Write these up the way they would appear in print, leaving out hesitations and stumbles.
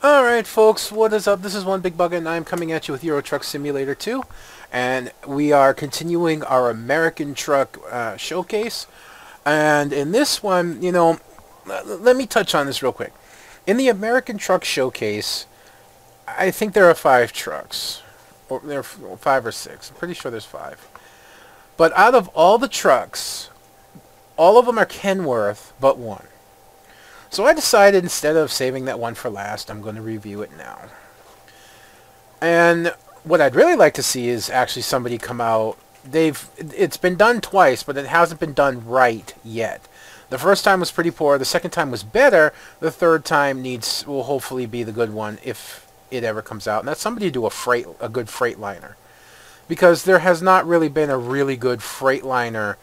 Alright folks, what is up? This is One Big Bug and I'm coming at you with Euro Truck Simulator 2, and we are continuing our American truck showcase. And in this one, let me touch on this real quick. In the American truck showcase, I think there are 5 trucks, or there are 5 or 6. I'm pretty sure there's 5. But out of all the trucks, all of them are Kenworth but one. So I decided instead of saving that one for last, I'm going to review it now. And what I'd really like to see is actually somebody come out. It's been done twice, but it hasn't been done right yet. The first time was pretty poor. The second time was better. The third time will hopefully be the good one if it ever comes out. And that's somebody to do a good Freightliner, because there has not really been a really good Freightliner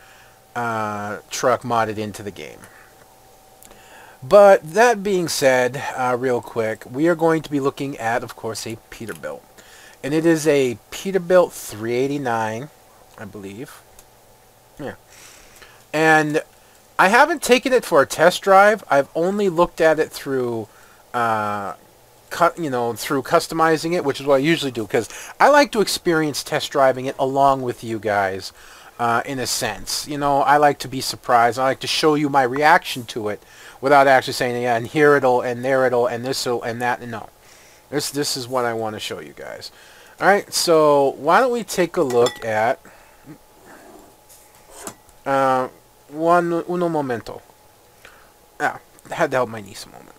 truck modded into the game. But that being said, real quick, we are going to be looking at, of course, a Peterbilt. And it is a Peterbilt 389, I believe. Yeah. And I haven't taken it for a test drive. I've only looked at it through, through customizing it, which is what I usually do, because I like to experience test driving it along with you guys, in a sense. I like to be surprised. I like to show you my reaction to it, without actually saying, yeah, and here it'll, and there it'll, and this'll, and that. No. This is what I want to show you guys. Alright, so why don't we take a look at uno momento. I had to help my niece a moment.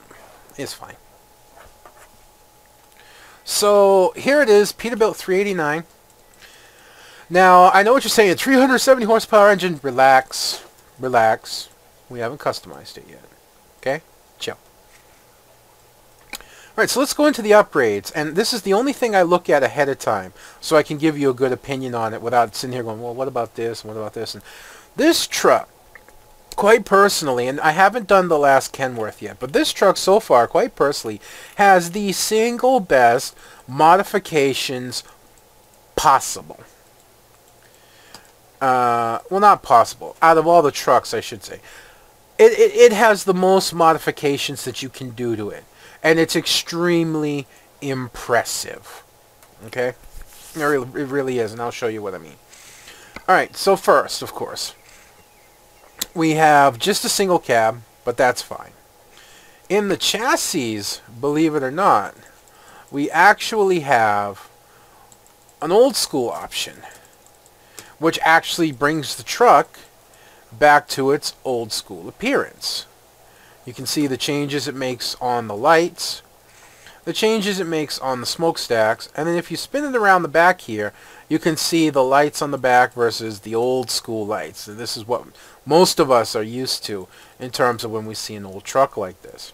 It's fine. So here it is, Peterbilt 389. Now, I know what you're saying, 370 horsepower engine. Relax. Relax. We haven't customized it yet. Okay? Chill. Alright, so let's go into the upgrades. And this is the only thing I look at ahead of time, so I can give you a good opinion on it without sitting here going, well, what about this, and what about this? And this truck, quite personally, and I haven't done the last Kenworth yet, but this truck so far, quite personally, has the single best modifications possible. Well, not possible. Out of all the trucks, I should say. It has the most modifications that you can do to it. And it's extremely impressive. Okay? It really is, and I'll show you what I mean. Alright, so first, of course, we have just a single cab, but that's fine. In the chassis, believe it or not, we actually have an old school option, which actually brings the truck back to its old school appearance. You can see the changes it makes on the lights, the changes it makes on the smokestacks, and then if you spin it around the back here, you can see the lights on the back versus the old school lights. And this is what most of us are used to in terms of when we see an old truck like this.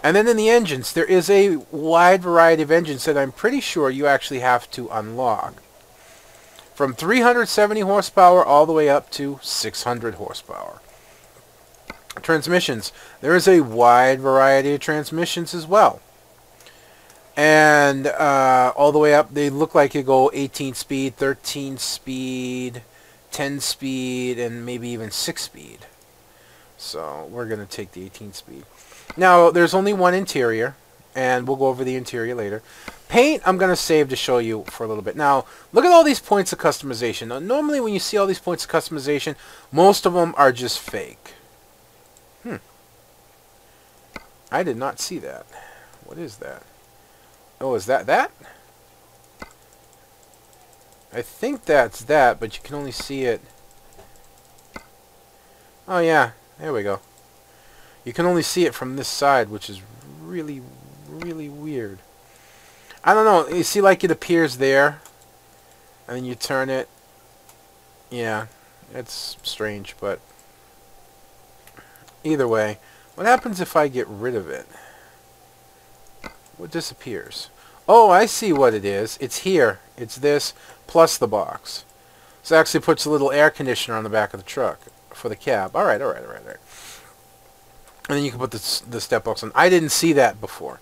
And then in the engines, there is a wide variety of engines that I'm pretty sure you actually have to unlock. From 370 horsepower all the way up to 600 horsepower. Transmissions. There is a wide variety of transmissions as well. And all the way up, they look like you go 18 speed, 13 speed, 10 speed, and maybe even 6 speed. So we're going to take the 18 speed. Now, there's only one interior, and we'll go over the interior later. Paint, I'm going to save to show you for a little bit. Now, look at all these points of customization. Now, normally when you see all these points of customization, most of them are just fake. I did not see that. What is that? Oh, is that that? I think that's that, but you can only see it. Oh, yeah. There we go. You can only see it from this side, which is really, really weird. I don't know. You see, like, it appears there, and then you turn it. Yeah, it's strange, but either way, what happens if I get rid of it? What disappears? Oh, I see what it is. It's here. It's this plus the box. So it actually puts a little air conditioner on the back of the truck for the cab. Alright. And then you can put the step box on. I didn't see that before,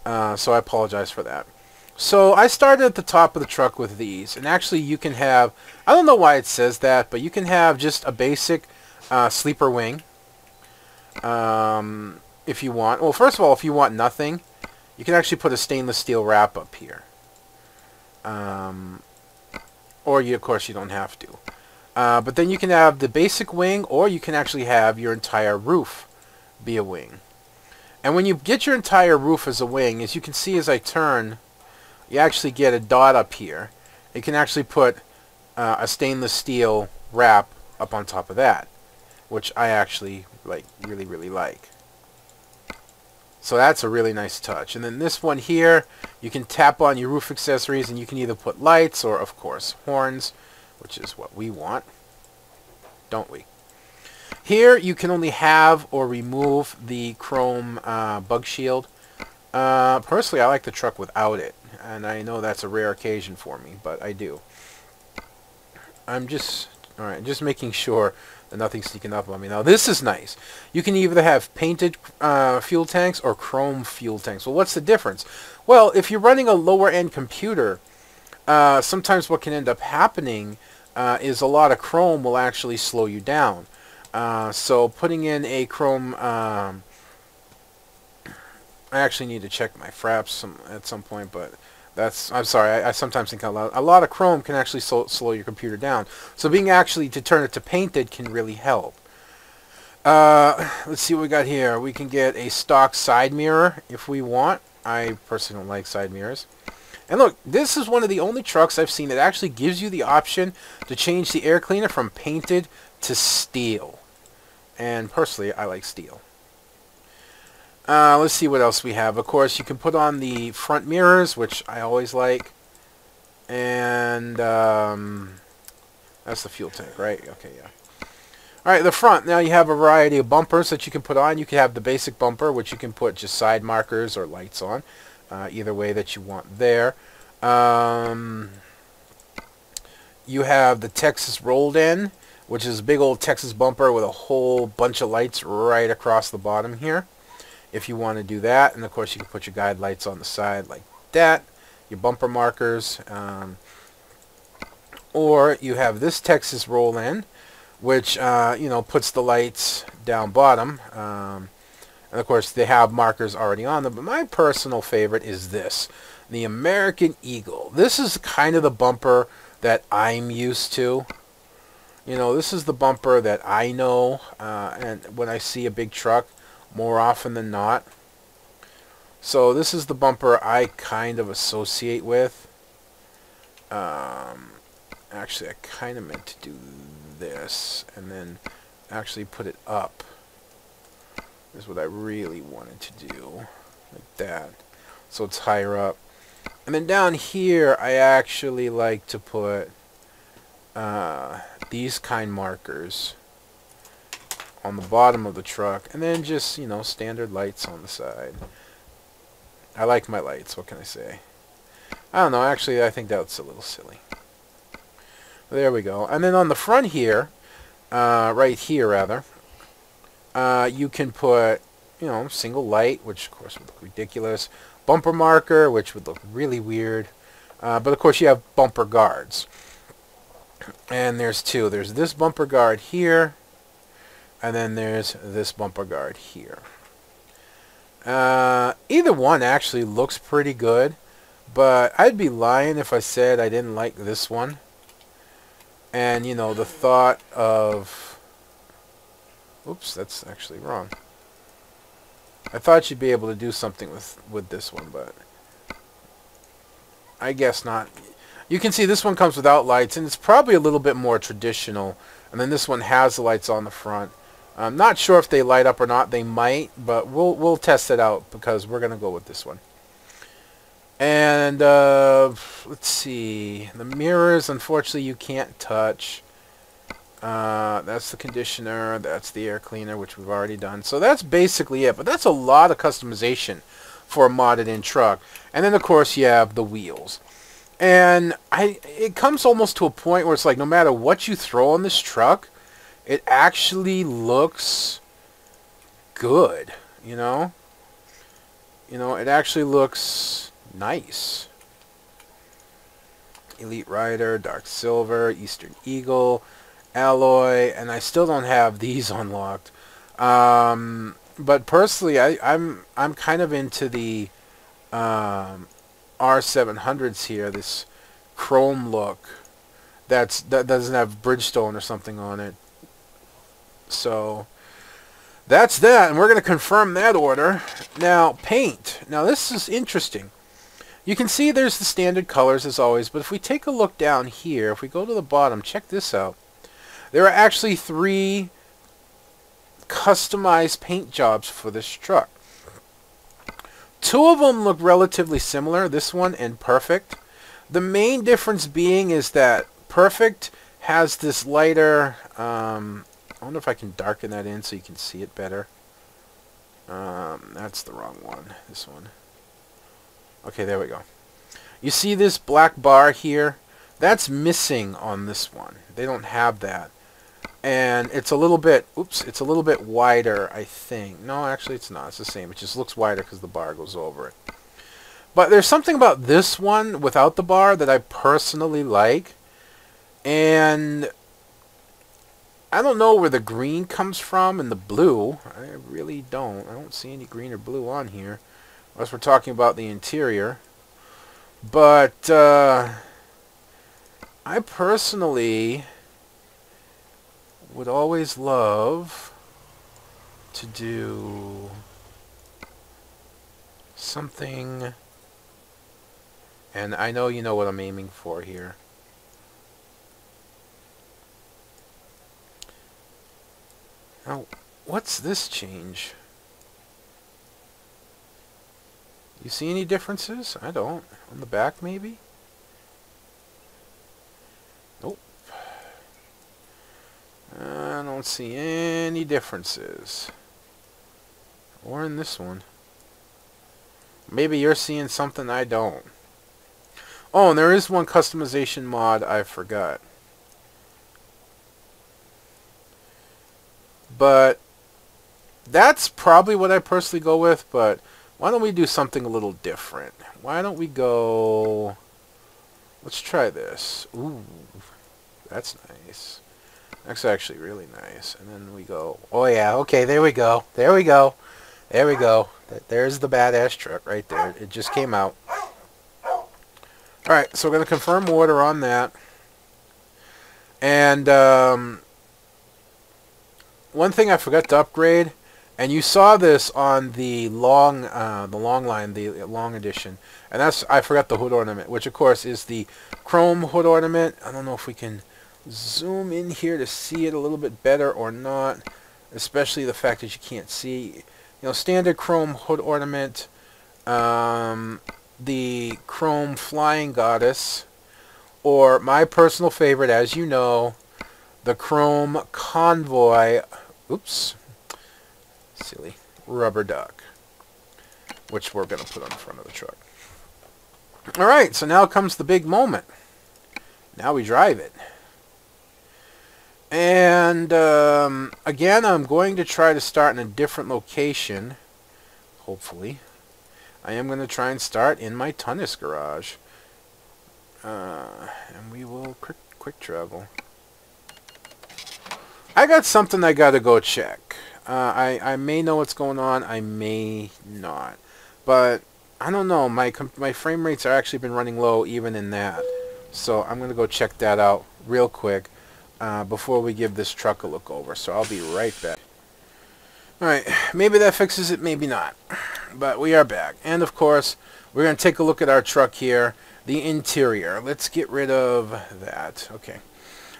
so I apologize for that. So I started at the top of the truck with these, and actually you can have, I don't know why it says that, but you can have just a basic sleeper wing if you want. Well, first of all, if you want nothing, you can actually put a stainless steel wrap up here. Or of course you don't have to. But then you can have the basic wing, or you can actually have your entire roof be a wing. And when you get your entire roof as a wing, as you can see as I turn, you actually get a dot up here. You can actually put a stainless steel wrap up on top of that, which I actually really like. So that's a really nice touch. And then this one here, you can tap on your roof accessories and you can either put lights or, of course, horns, which is what we want, don't we? Here you can only have or remove the chrome bug shield. Personally, I like the truck without it, and I know that's a rare occasion for me, but I do. I'm just making sure that nothing's sneaking up on me. Now this is nice. You can either have painted fuel tanks or chrome fuel tanks. Well, what's the difference? Well, if you're running a lower end computer, sometimes what can end up happening is a lot of chrome will actually slow you down. So putting in a chrome, I actually need to check my fraps at some point, but I'm sorry, I sometimes think a lot of chrome can actually slow your computer down. So being actually to turn it to painted can really help. Let's see what we got here. We can get a stock side mirror if we want. I personally don't like side mirrors. And look, this is one of the only trucks I've seen that actually gives you the option to change the air cleaner from painted to steel. And personally, I like steel. Let's see what else we have. Of course, you can put on the front mirrors, which I always like. And that's the fuel tank, right? Okay, yeah. Alright, the front. Now you have a variety of bumpers that you can put on. You can have the basic bumper, which you can put just side markers or lights on. Either way that you want there. You have the Texas rolled in, which is a big old Texas bumper with a whole bunch of lights right across the bottom here. If you want to do that, and of course you can put your guide lights on the side like that, your bumper markers, or you have this Texas roll-in, which puts the lights down bottom, and of course they have markers already on them. But my personal favorite is this, the American Eagle. This is kind of the bumper that I'm used to. This is the bumper that I know, and when I see a big truck, more often than not. So this is the bumper I kind of associate with. Actually, I kind of meant to do this and then actually put it up. This is what I really wanted to do, like that. So it's higher up. And then down here, I actually like to put these kind markers on the bottom of the truck, and then just, standard lights on the side. I like my lights, what can I say? I don't know, actually I think that's a little silly. There we go. And then on the front here, right here rather, you can put, single light, which of course would look ridiculous. Bumper marker, which would look really weird. But of course you have bumper guards. And there's two. There's this bumper guard here, and then there's this bumper guard here. Either one actually looks pretty good, but I'd be lying if I said I didn't like this one. And, the thought of... Oops, that's actually wrong. I thought you'd be able to do something with this one, but I guess not. You can see this one comes without lights, and it's probably a little bit more traditional. And then this one has the lights on the front. I'm not sure if they light up or not. They might, but we'll test it out because we're going to go with this one. And let's see. The mirrors, unfortunately, you can't touch. That's the conditioner. That's the air cleaner, which we've already done. So that's basically it. But that's a lot of customization for a modded-in truck. And then, of course, you have the wheels. And it comes almost to a point where it's like no matter what you throw on this truck, it actually looks good, It actually looks nice. Elite Rider, Dark Silver, Eastern Eagle, Alloy, and I still don't have these unlocked. But personally, I'm kind of into the R700s here, this chrome look that doesn't have Bridgestone or something on it. So that's that, and we're going to confirm that order. Now, paint. Now, this is interesting. You can see there's the standard colors as always, but if we take a look down here, if we go to the bottom, check this out. There are actually 3 customized paint jobs for this truck. 2 of them look relatively similar, this one and Perfect. The main difference being is that Perfect has this lighter, I wonder if I can darken that in so you can see it better. That's the wrong one, this one. Okay, there we go. You see this black bar here? That's missing on this one. They don't have that. And it's a little bit, it's a little bit wider, I think. No, actually it's not. It's the same. It just looks wider because the bar goes over it. But there's something about this one without the bar that I personally like. And I don't know where the green comes from and the blue. I really don't. I don't see any green or blue on here. Unless we're talking about the interior. But I personally would always love to do something, and I know you know what I'm aiming for here. Now, what's this change? You see any differences? I don't. On the back, maybe? Nope. I don't see any differences. Or in this one. Maybe you're seeing something I don't. Oh, and there is one customization mod I forgot. But that's probably what I personally go with, but why don't we do something a little different? Why don't we go... Let's try this. Ooh, that's nice. That's actually really nice. And then we go... Oh, yeah. Okay, there we go. There we go. There we go. There's the badass truck right there. It just came out. Alright, so we're going to confirm order on that. And one thing I forgot to upgrade... And you saw this on the long line, the long edition, and that's, I forgot the hood ornament, which of course is the chrome hood ornament. I don't know if we can zoom in here to see it a little bit better or not, especially the fact that you can't see. You know, standard chrome hood ornament, the chrome flying goddess, or my personal favorite, as you know, the chrome convoy. Oops. Silly. Rubber duck. Which we're going to put on the front of the truck. Alright, so now comes the big moment. Now we drive it. And, again, I'm going to try to start in a different location. Hopefully. I am going to try and start in my Tunis garage. And we will quick travel. I got something I got to go check. I may know what's going on. I may not. But I don't know. My frame rates are actually been running low even in that. So I'm going to go check that out real quick before we give this truck a look over. So I'll be right back. Alright. Maybe that fixes it. Maybe not. But we are back. And of course, we're going to take a look at our truck here. The interior. Let's get rid of that. Okay.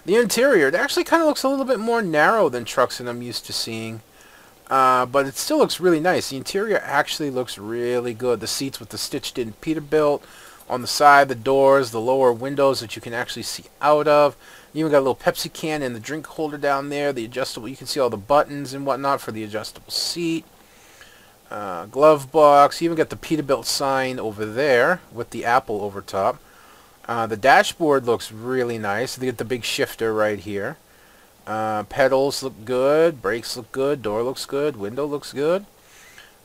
The interior. It actually kind of looks a little bit more narrow than trucks that I'm used to seeing. But it still looks really nice. The interior actually looks really good. The seats with the stitched in Peterbilt on the side, the doors, the lower windows that you can actually see out of. You even got a little Pepsi can and the drink holder down there. The adjustable, you can see all the buttons and whatnot for the adjustable seat. Glove box. You even got the Peterbilt sign over there with the apple over top. The dashboard looks really nice. They get the big shifter right here. Pedals look good, brakes look good, door looks good, window looks good.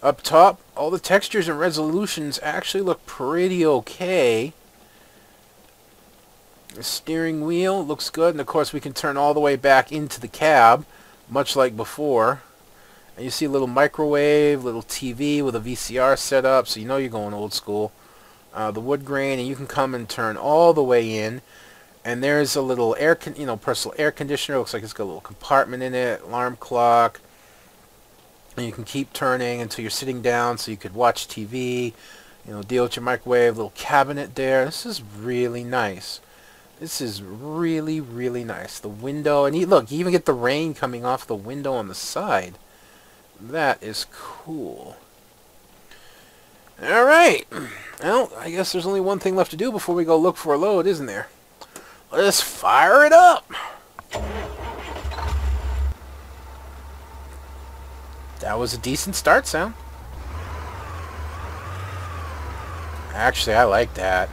Up top, all the textures and resolutions actually look pretty okay. The steering wheel looks good, and of course we can turn all the way back into the cab, much like before. And you see a little microwave, little TV with a VCR set up, so you know you're going old school. The wood grain, and you can come and turn all the way in. And there's a little personal air conditioner. Looks like it's got a little compartment in it, alarm clock. And you can keep turning until you're sitting down, so you could watch TV. Deal with your microwave, little cabinet there. This is really nice. This is really, really nice. The window, and look, you even get the rain coming off the window on the side. That is cool. All right. Well, I guess there's only one thing left to do before we go look for a load, isn't there? Let's fire it up. That was a decent start sound. Actually, I like that.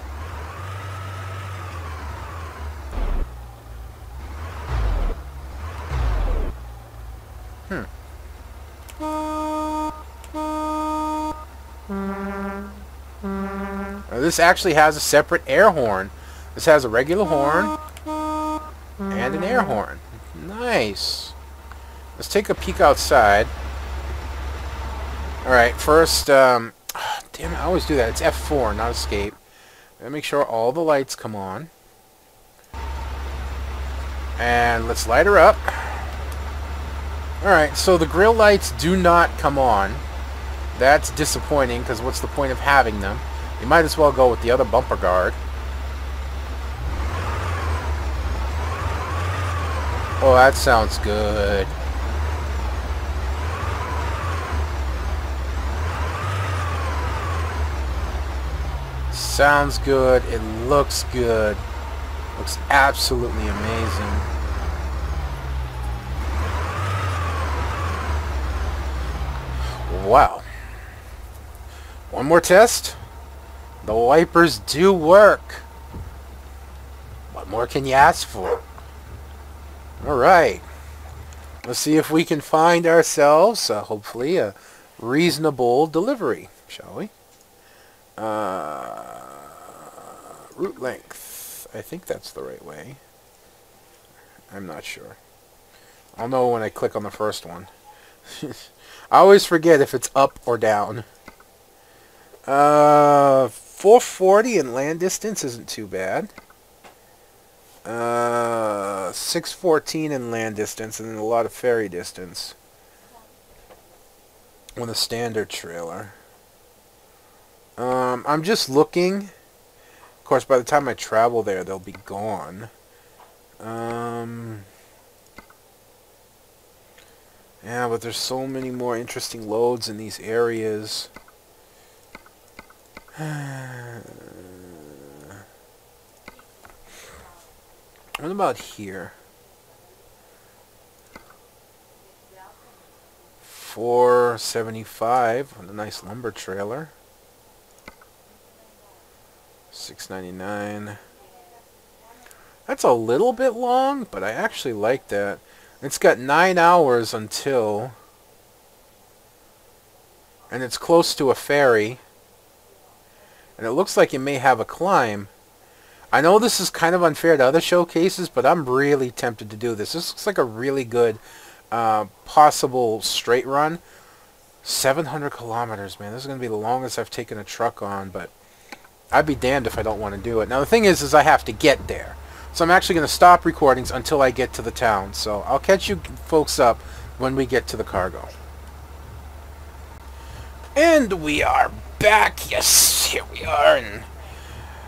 Now, this actually has a separate air horn. This has a regular horn and an air horn. Nice. Let's take a peek outside. Alright, first, damn it, I always do that. It's F4, not escape. Gotta make sure all the lights come on. And let's light her up. Alright, so the grill lights do not come on. That's disappointing, because what's the point of having them? You might as well go with the other bumper guard. Oh, that sounds good. Sounds good. It looks good. Looks absolutely amazing. Wow. One more test. The wipers do work. What more can you ask for? Alright. Let's see if we can find ourselves, hopefully, a reasonable delivery, shall we? Route length. I think that's the right way. I'm not sure. I'll know when I click on the first one. I always forget if it's up or down. 440 in land distance isn't too bad. 614 in land distance, and then a lot of ferry distance with a standard trailer. I'm just looking. Of course, by the time I travel there, they'll be gone. Yeah, but there's so many more interesting loads in these areas. What about here? 475 on a nice lumber trailer. 699. That's a little bit long, but I actually like that. It's got 9 hours until, and it's close to a ferry, and it looks like it may have a climb. I know this is kind of unfair to other showcases, but I'm really tempted to do this. This looks like a really good possible straight run. 700 kilometers, man. This is going to be the longest I've taken a truck on, but I'd be damned if I don't want to do it. Now, the thing is I have to get there. So I'm actually going to stop recordings until I get to the town. So I'll catch you folks up when we get to the cargo. And we are back. Yes, here we are. And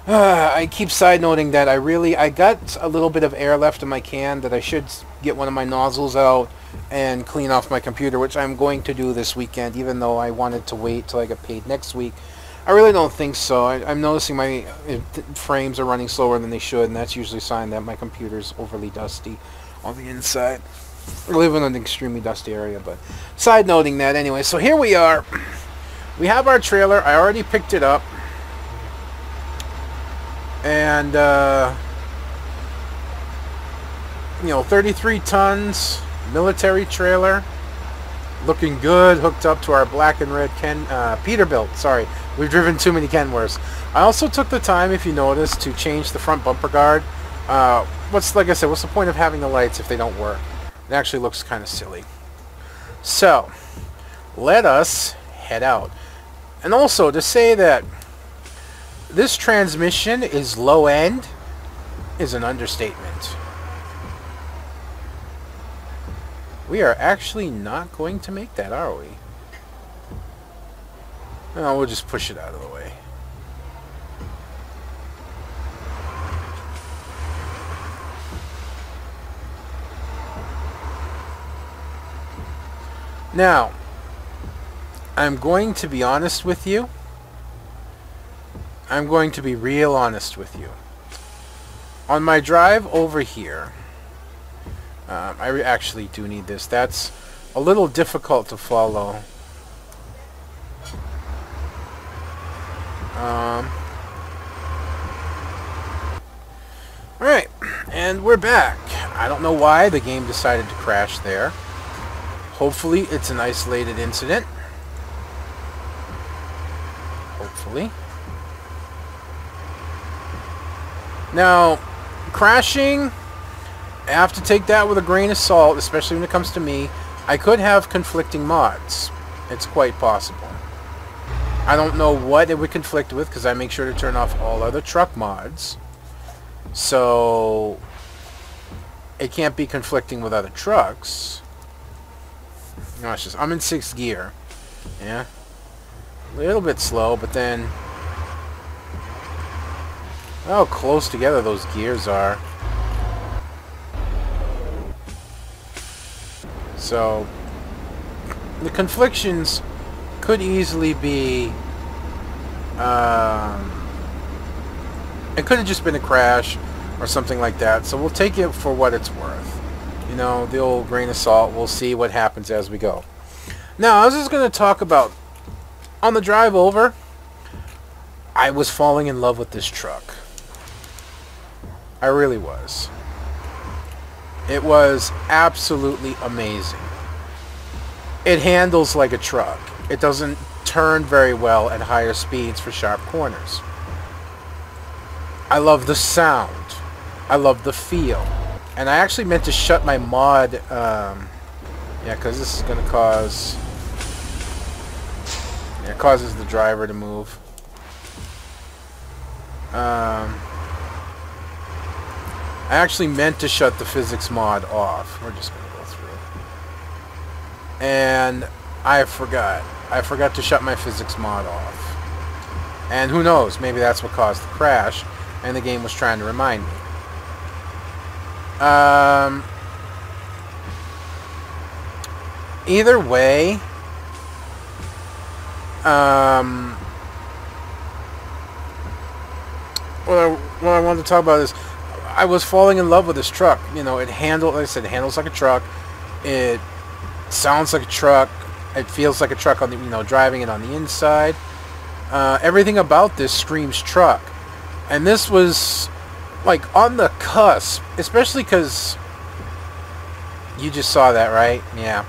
I keep side noting that I got a little bit of air left in my can, that I should get one of my nozzles out and clean off my computer, which I'm going to do this weekend, even though I wanted to wait till I get paid next week. I really don't think so. I'm noticing my frames are running slower than they should, and that's usually a sign that my computer's overly dusty on the inside. I live in an extremely dusty area, but side noting that anyway. So here we are. We have our trailer. I already picked it up. And, 33 tons, military trailer. Looking good, hooked up to our black and red Peterbilt. Sorry, we've driven too many Kenworths. I also took the time, if you notice, to change the front bumper guard. Like I said, what's the point of having the lights if they don't work? It actually looks kind of silly. So, let us head out. And also, to say that this transmission is low end is an understatement. We are actually not going to make that, are we? No, we'll just push it out of the way. Now, I'm going to be honest with you. I'm going to be real honest with you. On my drive over here, I actually do need this. That's a little difficult to follow. Alright, and we're back. I don't know why the game decided to crash there. Hopefully it's an isolated incident. Hopefully. Now, crashing, I have to take that with a grain of salt, especially when it comes to me. I could have conflicting mods. It's quite possible. I don't know what it would conflict with because I make sure to turn off all other truck mods. So, it can't be conflicting with other trucks. No, it's just, I'm in 6th gear. Yeah. A little bit slow, but then... how close together those gears are. So, the conflictions could easily be... it could have just been a crash or something like that. So we'll take it for what it's worth. You know, the old grain of salt. We'll see what happens as we go. Now, I was just going to talk about... on the drive over, I was falling in love with this truck. I really was. It was absolutely amazing. It handles like a truck. It doesn't turn very well at higher speeds for sharp corners. I love the sound. I love the feel. And I actually meant to shut my mod, yeah, because this is going to cause... it causes the driver to move. I actually meant to shut the physics mod off. We're just going to go through. And I forgot. I forgot to shut my physics mod off. And who knows, maybe that's what caused the crash, and the game was trying to remind me. Either way, what I wanted to talk about is I was falling in love with this truck. You know, it handled, like I said, it handles like a truck. It sounds like a truck. It feels like a truck on the, you know, driving it on the inside. Everything about this screams truck. And this was like on the cusp, especially because you just saw that, right? Yeah.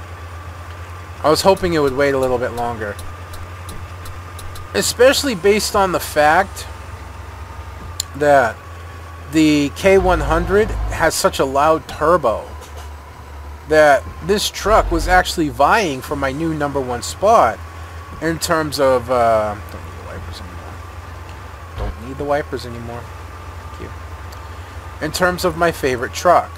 I was hoping it would wait a little bit longer. Especially based on the fact that the K100 has such a loud turbo that this truck was actually vying for my new #1 spot in terms of don't need the wipers anymore. Don't need the wipers anymore. Thank you. In terms of my favorite truck.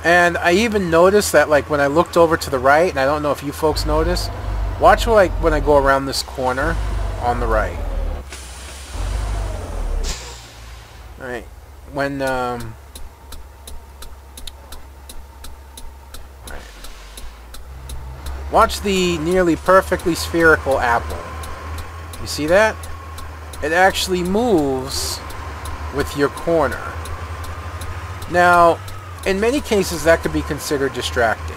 And I even noticed that, like, when I looked over to the right, and I don't know if you folks notice, watch like when I go around this corner on the right. Alright. When, alright. Watch the nearly perfectly spherical apple. You see that? It actually moves with your corner. Now, in many cases, that could be considered distracting.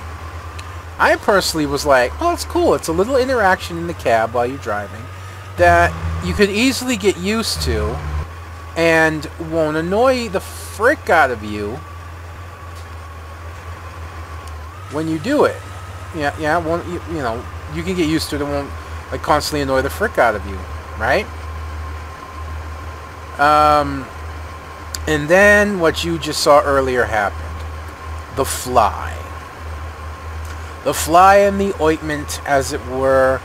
I personally was like, oh, it's cool. It's a little interaction in the cab while you're driving that you could easily get used to and won't annoy the frick out of you when you do it. Yeah, won't, you know, you can get used to it. It won't, like, constantly annoy the frick out of you, right? And then what you just saw earlier happened. The fly. The fly in the ointment, as it were,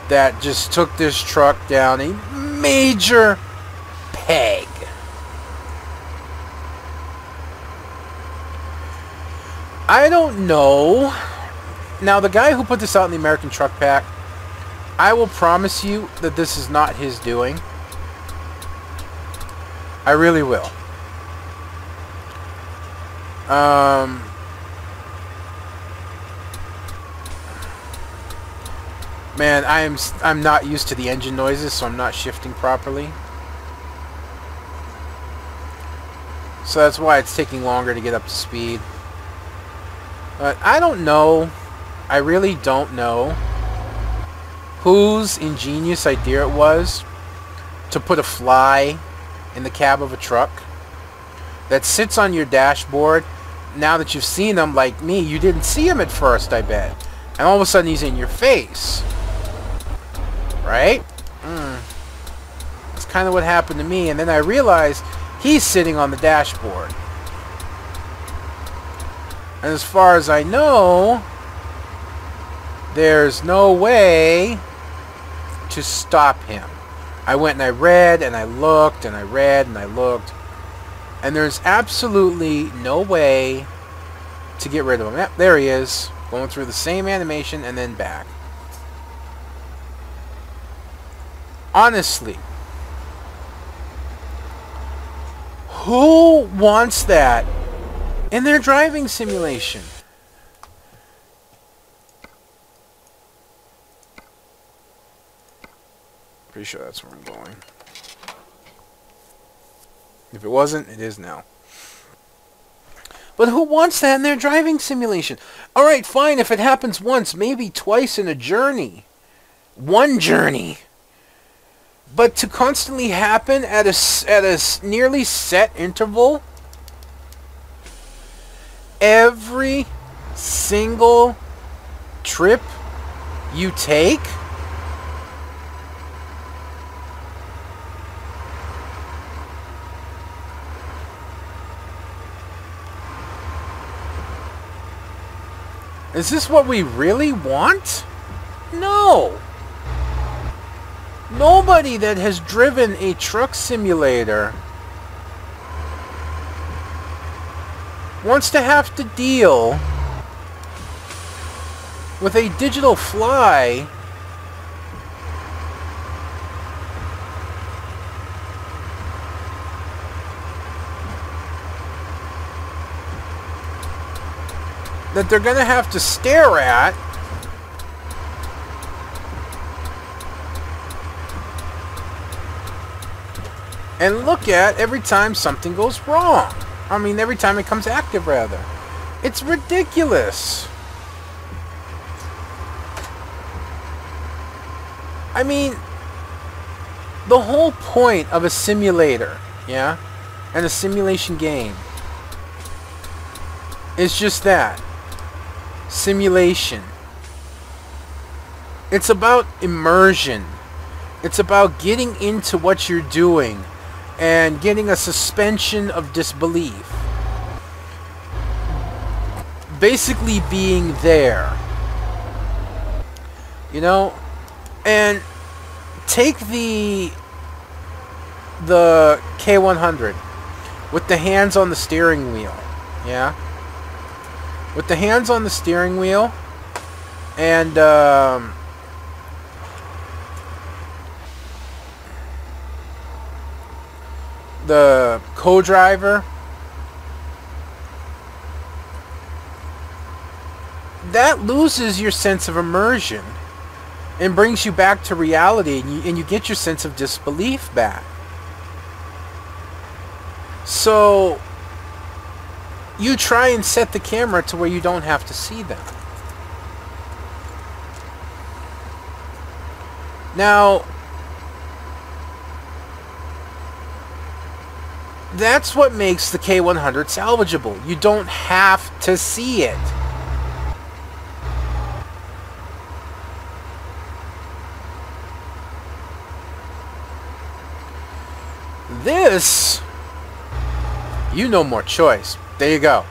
that just took this truck down a major peg. I don't know. Now, the guy who put this out in the American Truck Pack, I will promise you that this is not his doing. I really will. Man, I'm not used to the engine noises, so I'm not shifting properly. So that's why it's taking longer to get up to speed. But I don't know. I really don't know whose ingenious idea it was to put a fly in the cab of a truck that sits on your dashboard. Now that you've seen him, like me, you didn't see him at first, I bet. And all of a sudden he's in your face. Right? That's kind of what happened to me. And then I realized he's sitting on the dashboard. And as far as I know, there's no way to stop him. I went and I read and I looked and I read and I looked. And there's absolutely no way to get rid of him. Yep, there he is. Going through the same animation and then back. Honestly, who wants that in their driving simulation? Pretty sure that's where I'm going. If it wasn't, it is now. But who wants that in their driving simulation? Alright, fine, if it happens once, maybe twice in a journey. One journey. But to constantly happen at a nearly set interval, every single trip you take, is this what we really want? No. Nobody that has driven a truck simulator wants to have to deal with a digital fly that they're going to have to stare at and look at every time something goes wrong. I mean, every time it comes active, rather. It's ridiculous. I mean, the whole point of a simulator, yeah, and a simulation game is just that. Simulation. It's about immersion. It's about getting into what you're doing and getting a suspension of disbelief. Basically being there. You know? And take the K100 with the hands on the steering wheel. Yeah? With the hands on the steering wheel and the co-driver, that loses your sense of immersion and brings you back to reality, and you get your sense of disbelief back. So you try and set the camera to where you don't have to see them. Now, that's what makes the K100 salvageable. You don't have to see it. This, you no more choice. There you go.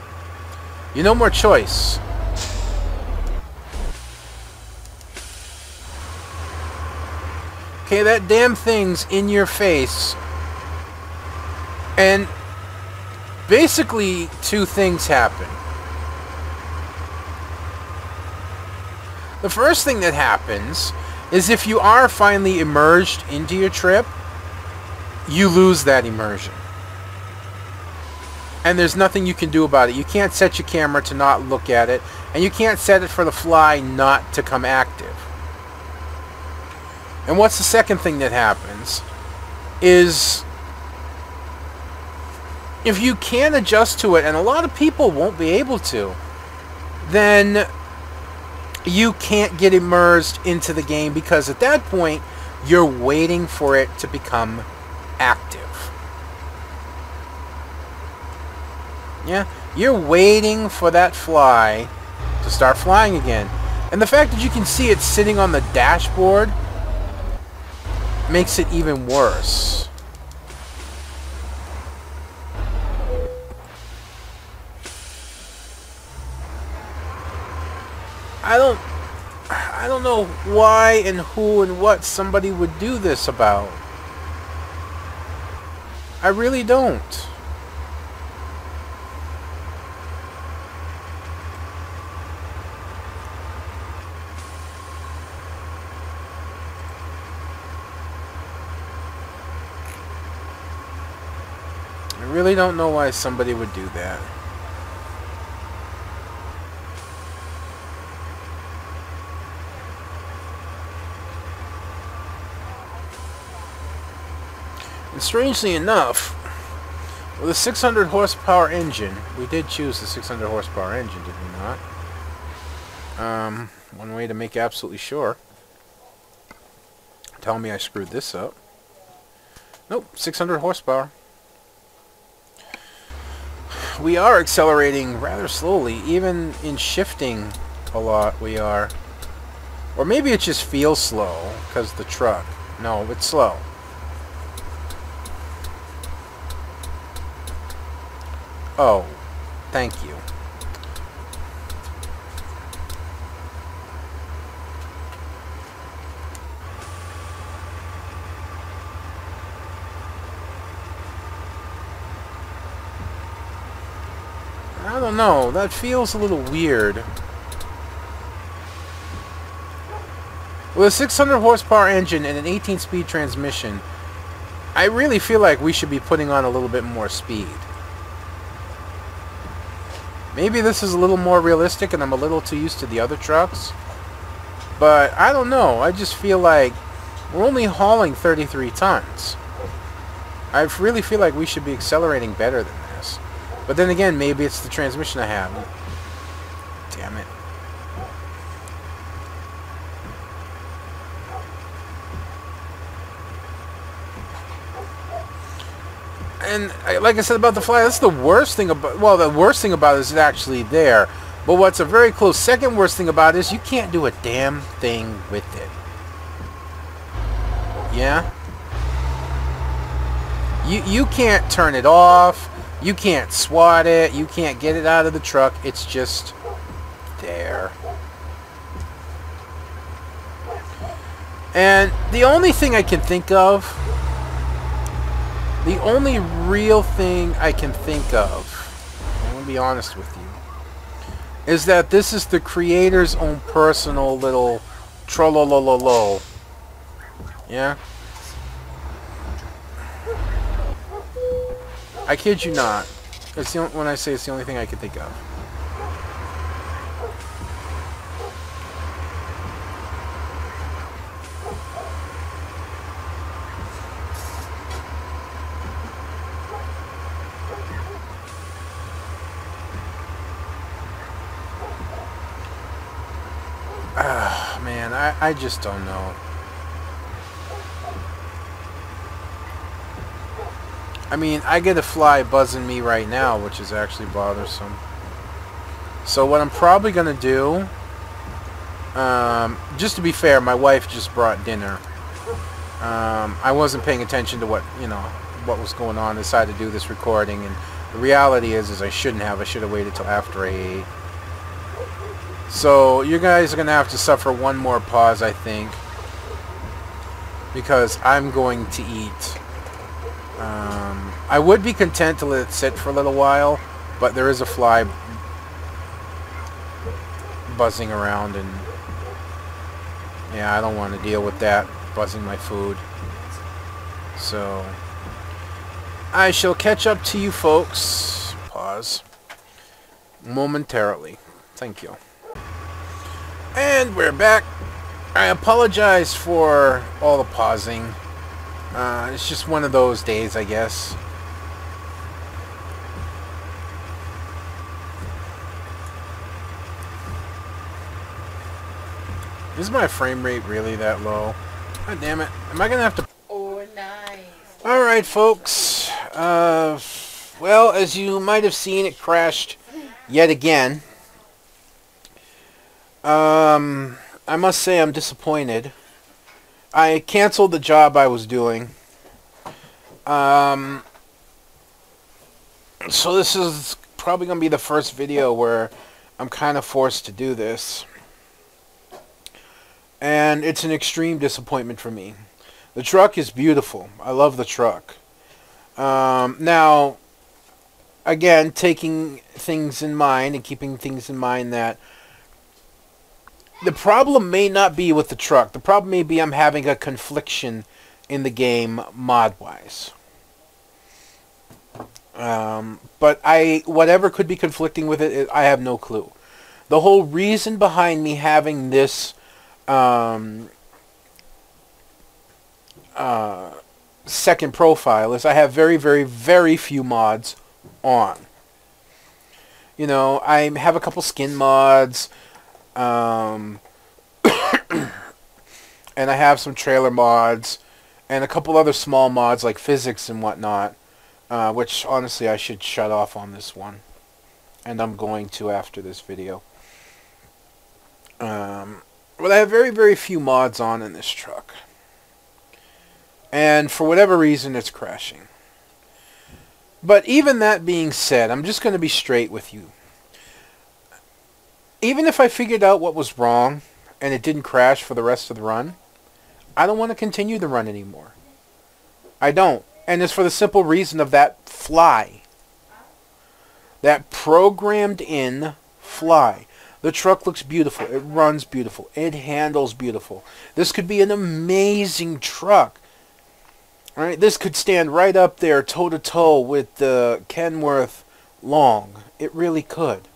You no more choice. Okay, that damn thing's in your face. And basically, two things happen. The first thing that happens is if you are finally immersed into your trip, you lose that immersion. And there's nothing you can do about it. You can't set your camera to not look at it, and you can't set it for the fly not to come active. And what's the second thing that happens is if you can't adjust to it, and a lot of people won't be able to, then you can't get immersed into the game, because at that point you're waiting for it to become active. Yeah, you're waiting for that fly to start flying again. And the fact that you can see it sitting on the dashboard makes it even worse. I don't know why and who and what somebody would do this about. I really don't. I really don't know why somebody would do that. And strangely enough, with a 600 horsepower engine, we did choose the 600 horsepower engine, did we not? One way to make absolutely sure. Tell me I screwed this up. Nope, 600 horsepower. We are accelerating rather slowly, even in shifting a lot we are. Or maybe it just feels slow, because the truck. No, it's slow. Oh, thank you. I don't know, that feels a little weird. With a 600 horsepower engine and an 18-speed transmission, I really feel like we should be putting on a little bit more speed. Maybe this is a little more realistic and I'm a little too used to the other trucks. But I don't know. I just feel like we're only hauling 33 tons. I really feel like we should be accelerating better than this. But then again, maybe it's the transmission I have. Damn it. And like I said about the fly, that's the worst thing about... Well, the worst thing about it is it's actually there. But what's a very close second worst thing about it is you can't do a damn thing with it. Yeah? You can't turn it off. You can't swat it. You can't get it out of the truck. It's just there. And the only thing I can think of... The only real thing I can think of, I'm going to be honest with you, is that this is the creator's own personal little trollolololo. Yeah? I kid you not. It's the when I say it's the only thing I can think of. Man, I just don't know. I mean, I get a fly buzzing me right now, which is actually bothersome. So what I'm probably going to do, just to be fair, my wife just brought dinner. I wasn't paying attention to what was going on. I decided to do this recording, and the reality is I shouldn't have. I should have waited till after I ate. So you guys are going to have to suffer one more pause, I think. because I'm going to eat. I would be content to let it sit for a little while, but there is a fly buzzing around, and yeah, I don't want to deal with that buzzing my food. So I shall catch up to you folks. Pause. Momentarily. Thank you. And we're back. I apologize for all the pausing. It's just one of those days, I guess. Is my frame rate really that low? God damn it. Am I going to have to... Oh, nice. Alright, folks. Well, as you might have seen, it crashed yet again. I must say I'm disappointed. I canceled the job I was doing. So this is probably going to be the first video where I'm kind of forced to do this. And it's an extreme disappointment for me. The truck is beautiful. I love the truck. Now, again, taking things in mind and keeping things in mind that the problem may not be with the truck. The problem may be I'm having a confliction in the game mod-wise. But whatever could be conflicting with it, I have no clue. The whole reason behind me having this second profile is I have very, very, very few mods on. You know, I have a couple skin mods, and I have some trailer mods, and a couple other small mods like physics and whatnot, which honestly I should shut off on this one, and I'm going to after this video. But I have very, very few mods on in this truck. And for whatever reason, it's crashing. But even that being said, I'm just going to be straight with you. Even if I figured out what was wrong and it didn't crash for the rest of the run, I don't want to continue the run anymore. I don't. And it's for the simple reason of that fly. That programmed in fly. The truck looks beautiful. It runs beautiful. It handles beautiful. This could be an amazing truck. All right, this could stand right up there toe-to-toe with the Kenworth Long. It really could.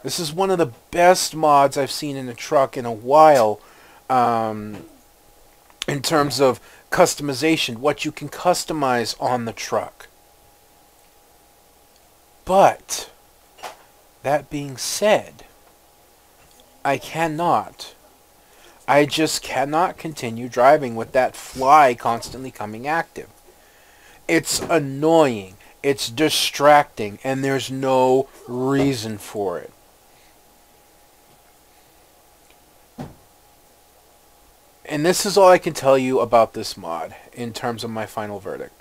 This is one of the best mods I've seen in a truck in a while, in terms of customization, what you can customize on the truck. But that being said, I just cannot continue driving with that fly constantly coming active. It's annoying, it's distracting, and there's no reason for it. And this is all I can tell you about this mod in terms of my final verdict.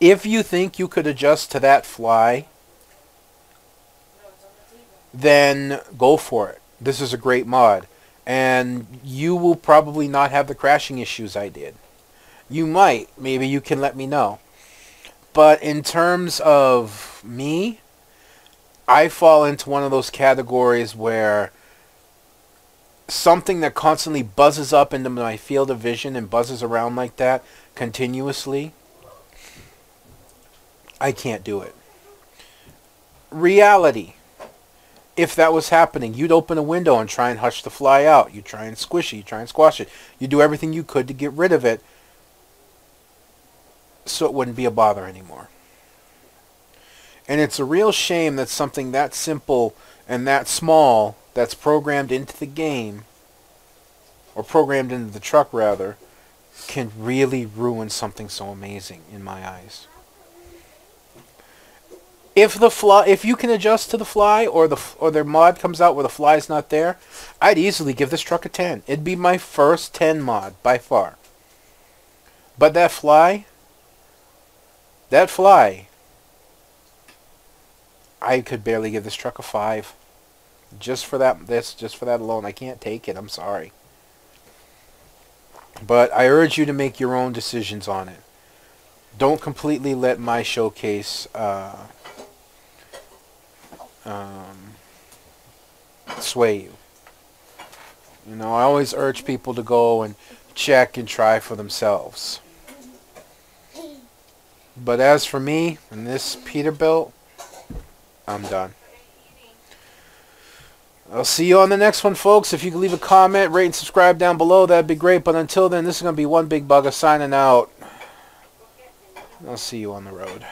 If you think you could adjust to that fly, then go for it. This is a great mod. And you will probably not have the crashing issues I did. You might. Maybe you can let me know. But in terms of me, I fall into one of those categories where something that constantly buzzes up into my field of vision and buzzes around like that continuously, I can't do it. Reality. If that was happening, you'd open a window and try and hush the fly out. You try and squish it. You try and squash it. You do everything you could to get rid of it so it wouldn't be a bother anymore. And it's a real shame that something that simple and that small that's programmed into the game, or programmed into the truck rather, can really ruin something so amazing in my eyes. If you can adjust to the fly, or their mod comes out where the fly's not there, I'd easily give this truck a 10. It'd be my first 10 mod by far. But that fly, I could barely give this truck a 5. Just for that alone, I can't take it. I'm sorry. But I urge you to make your own decisions on it. Don't completely let my showcase sway you. You know, I always urge people to go and check and try for themselves. But as for me and this Peterbilt, I'm done. I'll see you on the next one, folks. If you could leave a comment, rate, and subscribe down below, that'd be great. But until then, this is going to be One Big Bugger signing out. I'll see you on the road.